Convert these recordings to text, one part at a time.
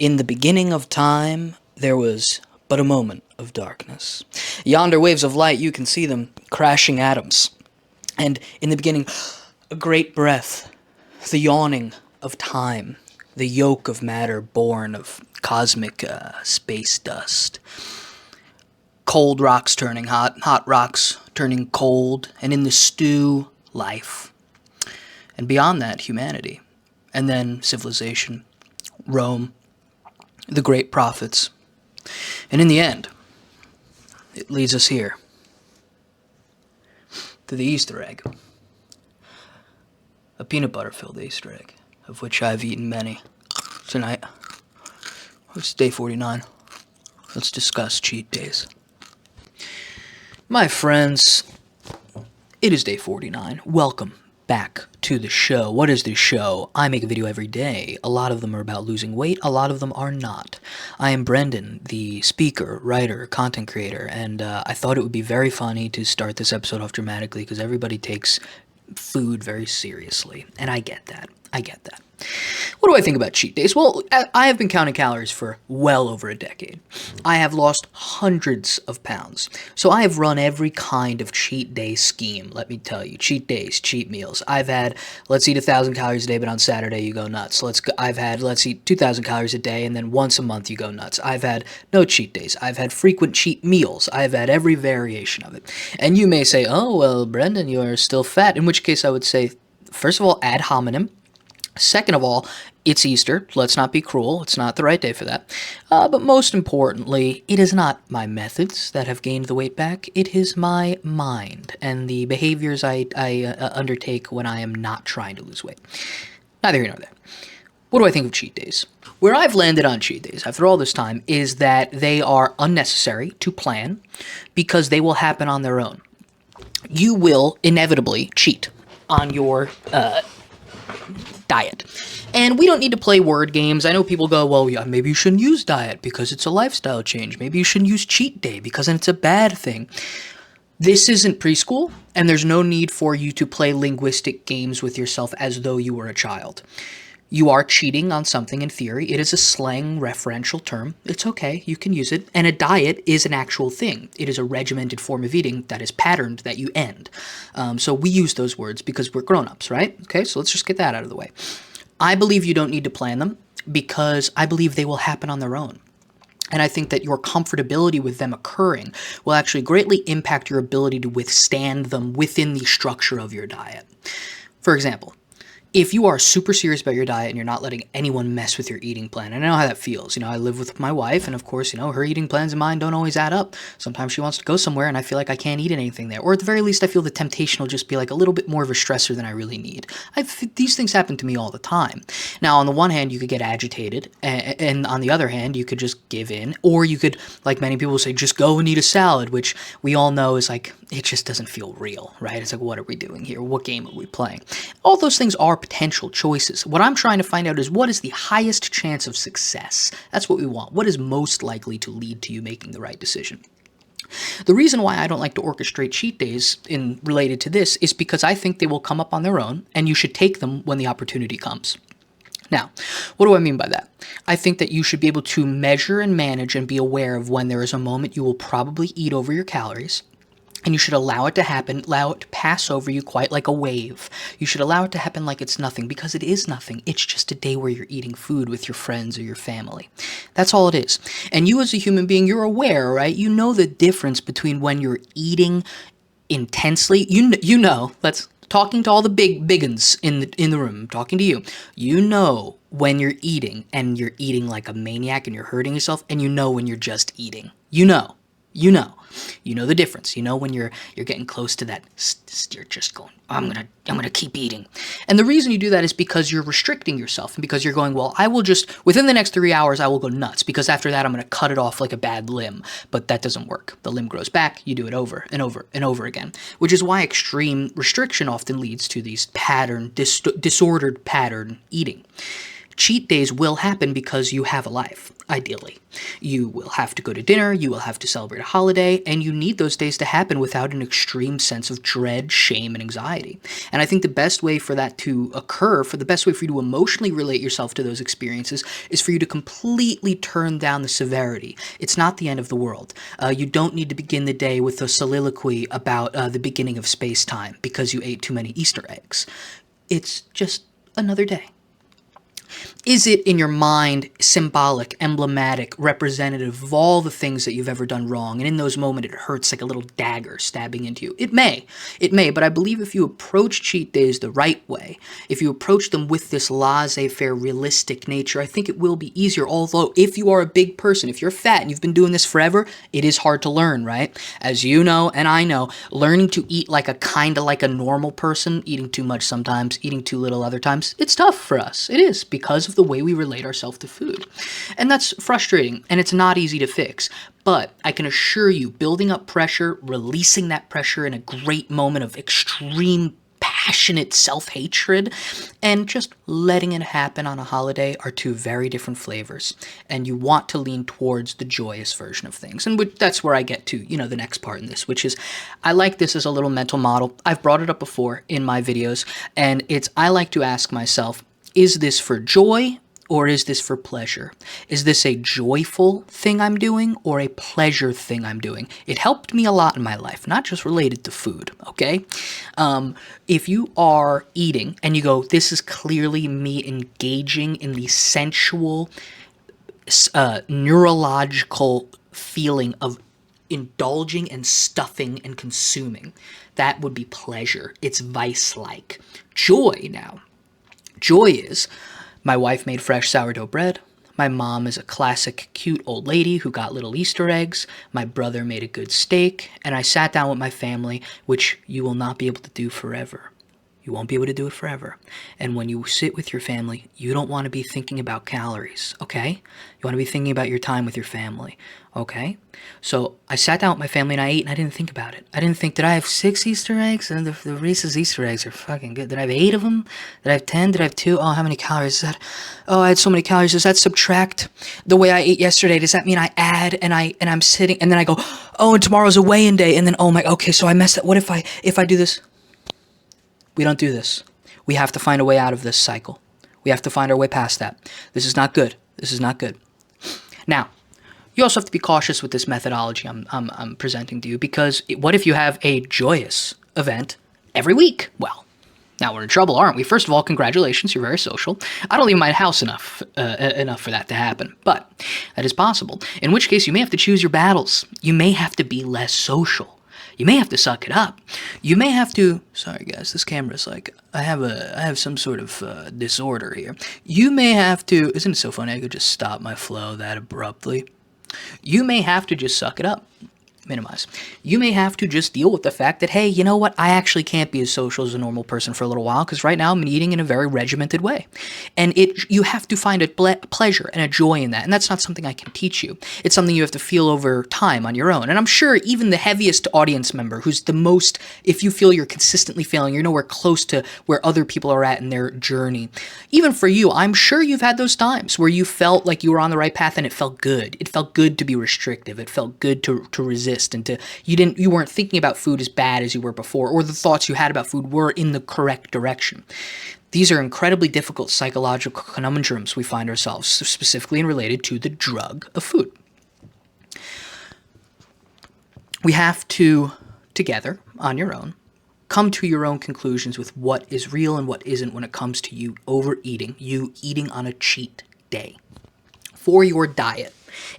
In the beginning of time, there was but a moment of darkness. Yonder waves of light, you can see them crashing atoms. And in the beginning, a great breath, the yawning of time, the yoke of matter born of cosmic space dust. Cold rocks turning hot, hot rocks turning cold, and in the stew, life. And beyond that, humanity. And then civilization, Rome, the great prophets. And in the end, it leads us here to the Easter egg. A peanut butter filled Easter egg, of which I've eaten many tonight. It's day 49. Let's discuss cheat days. My friends, it is day 49. Welcome back to the show. What is this show? I make a video every day. A lot of them are about losing weight. A lot of them are not. I am Brendan, the speaker, writer, content creator, and I thought it would be very funny to start this episode off dramatically because everybody takes food very seriously, and I get that. What do I think about cheat days? Well, I have been counting calories for well over a decade. I have lost hundreds of pounds. So I have run every kind of cheat day scheme, let me tell you. Cheat days, cheat meals. I've had, let's eat 1,000 calories a day, but on Saturday you go nuts. I've had, let's eat 2,000 calories a day, and then once a month you go nuts. I've had no cheat days. I've had frequent cheat meals. I've had every variation of it. And you may say, oh, well, Brendan, you are still fat. In which case I would say, first of all, ad hominem. Second of all, it's Easter. Let's not be cruel. It's not the right day for that. But most importantly, it is not my methods that have gained the weight back. It is my mind and the behaviors I undertake when I am not trying to lose weight. Neither here nor there. What do I think of cheat days? Where I've landed on cheat days after all this time is that they are unnecessary to plan because they will happen on their own. You will inevitably cheat on your diet. And we don't need to play word games. I know people go, well, yeah, maybe you shouldn't use diet because it's a lifestyle change. Maybe you shouldn't use cheat day because then it's a bad thing. This isn't preschool, and there's no need for you to play linguistic games with yourself as though you were a child. You are cheating on something in theory. It is a slang referential term. It's okay. You can use it. And a diet is an actual thing. It is a regimented form of eating that is patterned that you end. So we use those words because we're grown-ups, right? Okay, so let's just get that out of the way. I believe you don't need to plan them because I believe they will happen on their own. And I think that your comfortability with them occurring will actually greatly impact your ability to withstand them within the structure of your diet. For example, if you are super serious about your diet and you're not letting anyone mess with your eating plan, and I know how that feels. I live with my wife, and of course, her eating plans and mine don't always add up. Sometimes she wants to go somewhere, and I feel like I can't eat anything there. Or at the very least, I feel the temptation will just be like a little bit more of a stressor than I really need. These things happen to me all the time. Now, on the one hand, you could get agitated, and on the other hand, you could just give in. Or you could, like many people say, just go and eat a salad, which we all know is like, it just doesn't feel real, right? It's like, what are we doing here? What game are we playing? All those things are potential choices. What I'm trying to find out is what is the highest chance of success? That's what we want. What is most likely to lead to you making the right decision? The reason why I don't like to orchestrate cheat days related to this is because I think they will come up on their own, and you should take them when the opportunity comes. Now, what do I mean by that? I think that you should be able to measure and manage and be aware of when there is a moment you will probably eat over your calories. And you should allow it to happen, allow it to pass over you quite like a wave. You should allow it to happen like it's nothing, because it is nothing. It's just a day where you're eating food with your friends or your family. That's all it is. And you as a human being, you're aware, right? You know the difference between when you're eating intensely. Let's talking to all the biggins in the room, talking to you. You know when you're eating and you're eating like a maniac and you're hurting yourself, and you know when you're just eating. You know the difference. You know when you're getting close to that, you're just going, I'm gonna keep eating. And the reason you do that is because you're restricting yourself, and because you're going, well, I will just, within the next 3 hours, I will go nuts, because after that I'm gonna cut it off like a bad limb. But that doesn't work. The limb grows back. You do it over and over and over again, which is why extreme restriction often leads to these disordered pattern eating. Cheat days will happen because you have a life, ideally. You will have to go to dinner, you will have to celebrate a holiday, and you need those days to happen without an extreme sense of dread, shame, and anxiety. And I think the best way for that to occur, for the best way for you to emotionally relate yourself to those experiences, is for you to completely turn down the severity. It's not the end of the world. You don't need to begin the day with a soliloquy about the beginning of space-time because you ate too many Easter eggs. It's just another day. Is it in your mind symbolic, emblematic, representative of all the things that you've ever done wrong? And in those moments, it hurts like a little dagger stabbing into you. It may, but I believe if you approach cheat days the right way, if you approach them with this laissez-faire, realistic nature, I think it will be easier. Although, if you are a big person, if you're fat and you've been doing this forever, it is hard to learn, right? As you know, and I know, learning to eat kind of like a normal person, eating too much sometimes, eating too little other times, it's tough for us. It is, because of the way we relate ourselves to food. And that's frustrating, and it's not easy to fix. But I can assure you, building up pressure, releasing that pressure in a great moment of extreme, passionate self-hatred, and just letting it happen on a holiday are two very different flavors. And you want to lean towards the joyous version of things. And that's where I get to, the next part in this, which is I like this as a little mental model. I've brought it up before in my videos, and I like to ask myself, is this for joy or is this for pleasure? Is this a joyful thing I'm doing or a pleasure thing I'm doing? It helped me a lot in my life, not just related to food, okay? If you are eating and you go, this is clearly me engaging in the sensual, neurological feeling of indulging and stuffing and consuming, that would be pleasure. It's vice-like. Joy now. Joy is, my wife made fresh sourdough bread, my mom is a classic cute old lady who got little Easter eggs, my brother made a good steak, and I sat down with my family, which you will not be able to do forever. You won't be able to do it forever. And when you sit with your family, you don't want to be thinking about calories, okay? You want to be thinking about your time with your family, okay? So I sat down with my family and I ate and I didn't think about it. I didn't think, did I have 6 Easter eggs? And the Reese's Easter eggs are fucking good. Did I have 8 of them? Did I have 10? Did I have 2? Oh, how many calories is that? Oh, I had so many calories. Does that subtract the way I ate yesterday? Does that mean I add and I'm sitting and then I go, oh, and tomorrow's a weigh-in day. And then, oh my, okay, so I messed up. What if I do this? We don't do this. We have to find a way out of this cycle. We have to find our way past that. This is not good. This is not good. Now, you also have to be cautious with this methodology I'm presenting to you, because what if you have a joyous event every week? Well, now we're in trouble, aren't we? First of all, congratulations, you're very social. I don't leave my house enough for that to happen, but that is possible. In which case, you may have to choose your battles. You may have to be less social. You may have to suck it up. You may have to, sorry guys, this camera's like, I have some sort of disorder here. You may have to, isn't it so funny I could just stop my flow that abruptly? You may have to just suck it up. Minimize. You may have to just deal with the fact that, hey, you know what? I actually can't be as social as a normal person for a little while, because right now I'm eating in a very regimented way. And you have to find a pleasure and a joy in that. And that's not something I can teach you. It's something you have to feel over time on your own. And I'm sure even the heaviest audience member, who's the most, if you feel you're consistently failing, you're nowhere close to where other people are at in their journey. Even for you, I'm sure you've had those times where you felt like you were on the right path and it felt good. It felt good to be restrictive. It felt good to resist. And you weren't thinking about food as bad as you were before, or the thoughts you had about food were in the correct direction. These are incredibly difficult psychological conundrums we find ourselves, specifically and related to the drug of food. We have to, together, on your own, come to your own conclusions with what is real and what isn't when it comes to you overeating, you eating on a cheat day. For your diet,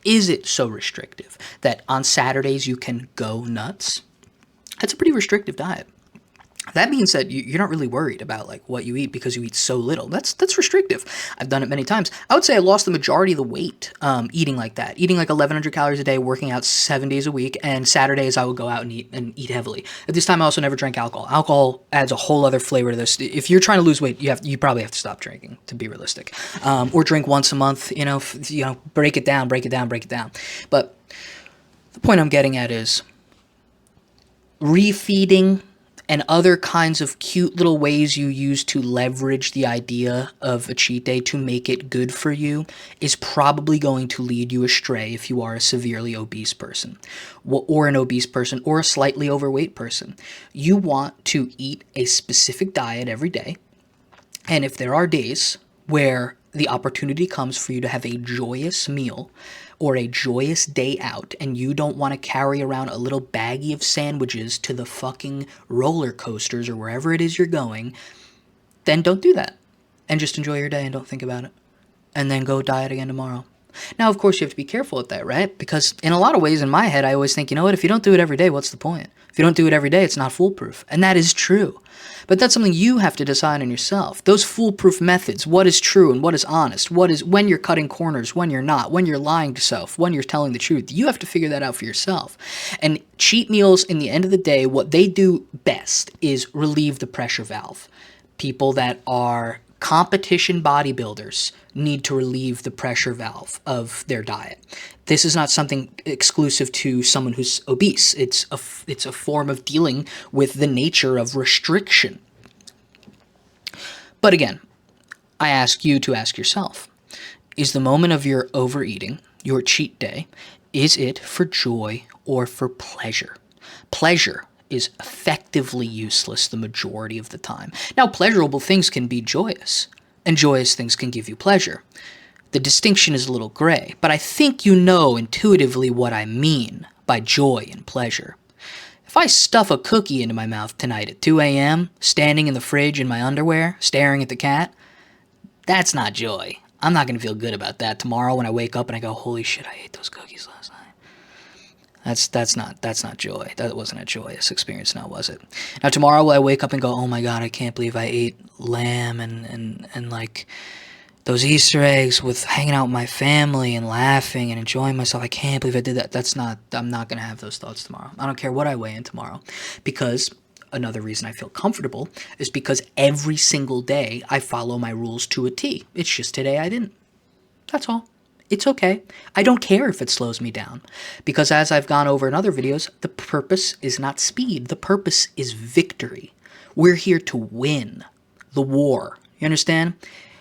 is it so restrictive that on Saturdays you can go nuts? That's a pretty restrictive diet. That being said, you're not really worried about like what you eat because you eat so little. That's restrictive. I've done it many times. I would say I lost the majority of the weight eating like that. Eating like 1,100 calories a day, working out 7 days a week, and Saturdays I would go out and eat heavily. At this time, I also never drank alcohol. Alcohol adds a whole other flavor to this. If you're trying to lose weight, you probably have to stop drinking, to be realistic, or drink once a month. Break it down. But the point I'm getting at is refeeding and other kinds of cute little ways you use to leverage the idea of a cheat day to make it good for you is probably going to lead you astray if you are a severely obese person or an obese person or a slightly overweight person. You want to eat a specific diet every day, and if there are days where the opportunity comes for you to have a joyous meal or a joyous day out and you don't want to carry around a little baggie of sandwiches to the fucking roller coasters or wherever it is you're going, then don't do that. And just enjoy your day and don't think about it. And then go diet again tomorrow. Now, of course, you have to be careful with that, right? Because in a lot of ways, in my head, I always think, you know what, if you don't do it every day, what's the point? If you don't do it every day, it's not foolproof. And that is true. But that's something you have to decide on yourself. Those foolproof methods, what is true and what is honest, what is when you're cutting corners, when you're not, when you're lying to yourself, when you're telling the truth, you have to figure that out for yourself. And cheat meals, in the end of the day, what they do best is relieve the pressure valve. People that are competition bodybuilders need to relieve the pressure valve of their diet. This is not something exclusive to someone who's obese. It's a form of dealing with the nature of restriction. But again, I ask you to ask yourself, is the moment of your overeating, your cheat day, is it for joy or for pleasure? Pleasure is effectively useless the majority of the time. Now, pleasurable things can be joyous, and joyous things can give you pleasure. The distinction is a little gray, but I think you know intuitively what I mean by joy and pleasure. If I stuff a cookie into my mouth tonight at 2 a.m., standing in the fridge in my underwear, staring at the cat, that's not joy. I'm not going to feel good about that tomorrow when I wake up and I go, holy shit, I ate those cookies last night. That's not joy. That wasn't a joyous experience now, was it? Now tomorrow will I wake up and go, oh my god, I can't believe I ate lamb and like those Easter eggs with hanging out with my family and laughing and enjoying myself. I can't believe I did that. I'm not going to have those thoughts tomorrow. I don't care what I weigh in tomorrow. Because another reason I feel comfortable is because every single day I follow my rules to a T. It's just today I didn't. That's all. It's okay. I don't care if it slows me down. Because as I've gone over in other videos, the purpose is not speed. The purpose is victory. We're here to win the war. You understand?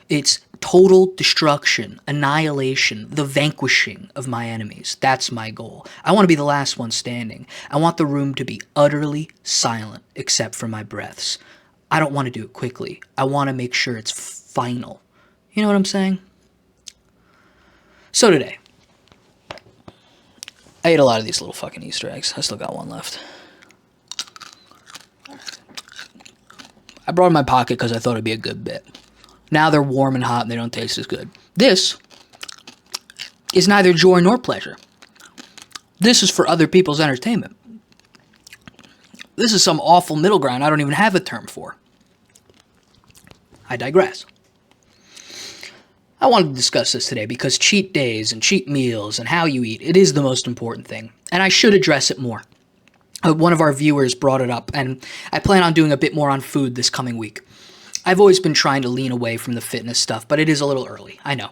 It's total destruction, annihilation, the vanquishing of my enemies. That's my goal. I want to be the last one standing. I want the room to be utterly silent except for my breaths. I don't want to do it quickly. I want to make sure it's final. You know what I'm saying? So today, I ate a lot of these little fucking Easter eggs. I still got one left. I brought them in my pocket because I thought it'd be a good bit. Now they're warm and hot and they don't taste as good. This is neither joy nor pleasure. This is for other people's entertainment. This is some awful middle ground I don't even have a term for. I digress. I wanted to discuss this today because cheat days and cheat meals and how you eat, it is the most important thing. And I should address it more. One of our viewers brought it up, and I plan on doing a bit more on food this coming week. I've always been trying to lean away from the fitness stuff, but it is a little early, I know.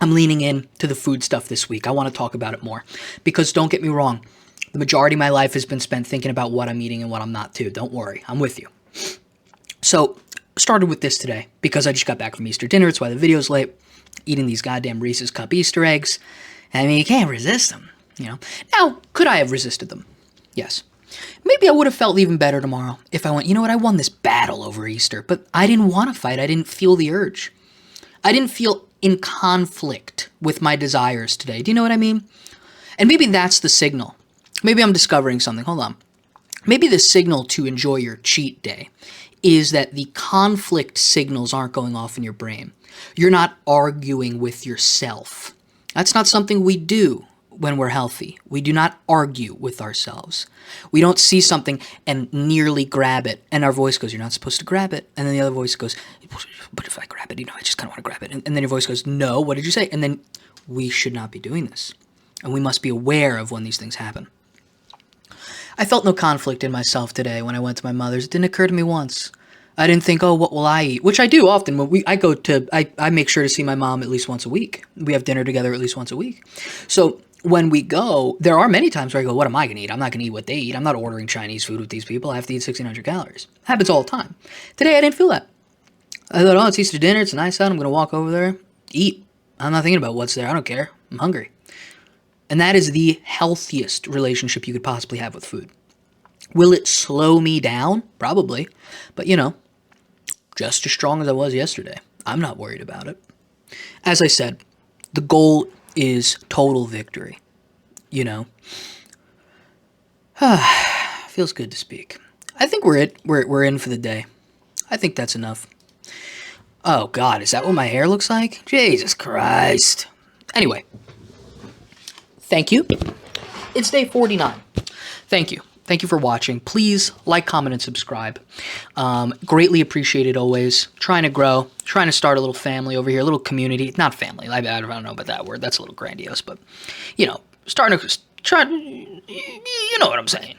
I'm leaning in to the food stuff this week. I want to talk about it more. Because don't get me wrong, the majority of my life has been spent thinking about what I'm eating and what I'm not too. Don't worry, I'm with you. So, started with this today because I just got back from Easter dinner. That's why the video's late. Eating these goddamn Reese's Cup Easter eggs. I mean, you can't resist them, you know. Now, could I have resisted them? Yes. Maybe I would have felt even better tomorrow if I went, you know what, I won this battle over Easter, but I didn't want to fight. I didn't feel the urge. I didn't feel in conflict with my desires today. Do you know what I mean? And maybe that's the signal. Maybe I'm discovering something. Hold on. Maybe the signal to enjoy your cheat day is that the conflict signals aren't going off in your brain. You're not arguing with yourself. That's not something we do when we're healthy. We do not argue with ourselves. We don't see something and nearly grab it, and our voice goes, you're not supposed to grab it. And then the other voice goes, but if I grab it, I just kind of want to grab it. And then your voice goes, no, what did you say? And then we should not be doing this. And we must be aware of when these things happen. I felt no conflict in myself today when I went to my mother's. It didn't occur to me once. I didn't think, oh, what will I eat? Which I do often. When I make sure to see my mom at least once a week. We have dinner together at least once a week. So when we go, there are many times where I go, what am I going to eat? I'm not going to eat what they eat. I'm not ordering Chinese food with these people. I have to eat 1,600 calories. Happens all the time. Today, I didn't feel that. I thought, oh, it's Easter dinner. It's nice out. I'm going to walk over there, eat. I'm not thinking about what's there. I don't care. I'm hungry. And that is the healthiest relationship you could possibly have with food. Will it slow me down? Probably. But, just as strong as I was yesterday. I'm not worried about it. As I said, the goal is total victory. Feels good to speak. I think we're in for the day. I think that's enough. Oh, God, is that what my hair looks like? Jesus Christ. Anyway, thank you. It's day 49. Thank you. Thank you for watching. Please like, comment, and subscribe. Greatly appreciated always. Trying to grow. Trying to start a little family over here. A little community. Not family. I don't know about that word. That's a little grandiose. But, starting to... you know what I'm saying.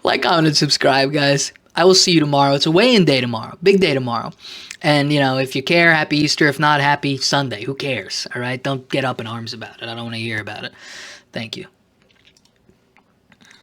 Like, comment, and subscribe, guys. I will see you tomorrow. It's a weigh-in day tomorrow. Big day tomorrow. And, if you care, happy Easter. If not, happy Sunday. Who cares? All right? Don't get up in arms about it. I don't want to hear about it. Thank you.